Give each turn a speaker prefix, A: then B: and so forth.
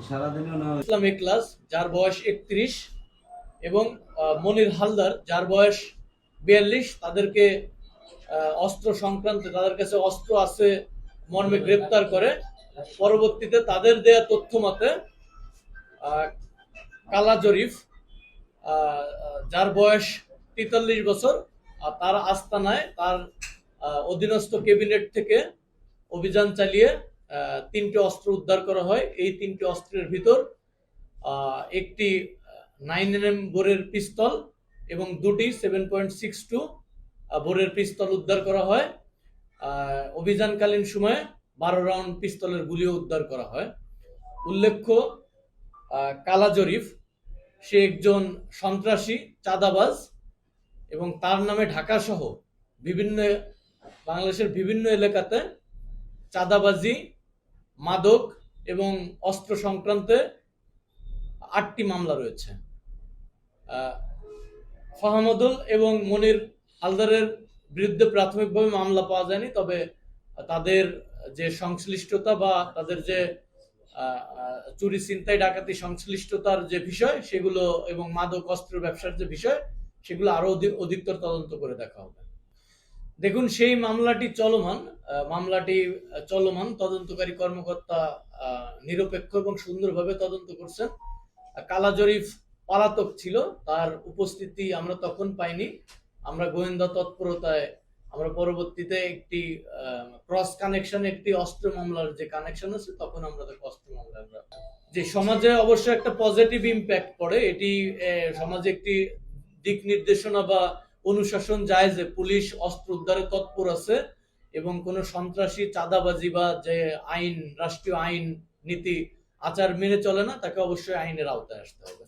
A: সারাদিনও না।
B: ইসলাম ক্লাস যার বয়স 31 এবং মনির হালদার যার বয়স 42, তাদেরকে অস্ত্র সংক্রান্ত, তাদের কাছে অস্ত্র আছে মর্মে গ্রেপ্তার করে। পরবর্তীতে তাদের দেয়া তথ্য মতে কালা জরিফ, যার বয়স 43 বছর, তার আস্তানায় তার অধীনস্থ ক্যাবিনেট থেকে অভিযান চালিয়ে 3টে অস্ত্র উদ্ধার করা হয়। এই 3টে অস্ত্রের ভিতর একটি 9mm বোরের পিস্তল এবং 2টি 7.62 বোরের পিস্তল উদ্ধার করা হয়। অভিযানকালীন সময়ে 12 রাউন্ড পিস্তলের গুলিও উদ্ধার করা হয়। উল্লেখ্য, কালা জরিফ সে একজন সন্ত্রাসী, চাঁদাবাজ, এবং তার নামে ঢাকা সহ বাংলাদেশের বিভিন্ন এলাকাতে চাঁদাবাজি, মাদক এবং অস্ত্র সংক্রান্তে 8টি মামলা রয়েছে। ফাহমুদুল এবং মনির হালদারের বিরুদ্ধে প্রাথমিকভাবে মামলা পাওয়া যায়নি, তবে তাদের যে সংশ্লিষ্টতা বা তাদের যে চুরি, ছিনতাই, ডাকাতি সংশ্লিষ্টতার যে বিষয় সেগুলো এবং মাদক অস্ত্র ব্যবসার যে বিষয় সেগুলো আরো অধিকতর তদন্ত করে দেখা হবে। দেখুন, সেই মামলাটি চলমান। তদন্তকারী কর্মকর্তা নিরপেক্ষ এবং সুন্দরভাবে তদন্ত করছেন। কালা জরিফ পলাতক ছিল, তার উপস্থিতি আমরা তখন পাইনি। আমরা গোয়েন্দা তৎপরতায় আমরা পরবর্তীতে একটি ক্রস কানেকশন, একটি অস্ত্র মামলার যে কানেকশন আছে, তখন আমরা তাকে অস্ত্র মামলা, যে সমাজে অবশ্যই একটা পজিটিভ ইম্প্যাক্ট পড়ে। এটি সমাজে একটি দিক নির্দেশনা বা অনুশাসন যায় যে পুলিশ অস্ত্র উদ্ধারে তৎপর আছে এবং কোন সন্ত্রাসী, চাঁদাবাজি বা যে আইন, রাষ্ট্রীয় আইন নীতি আচার মেনে চলে না, তাকে অবশ্যই আইনের আওতায় আসতে হবে।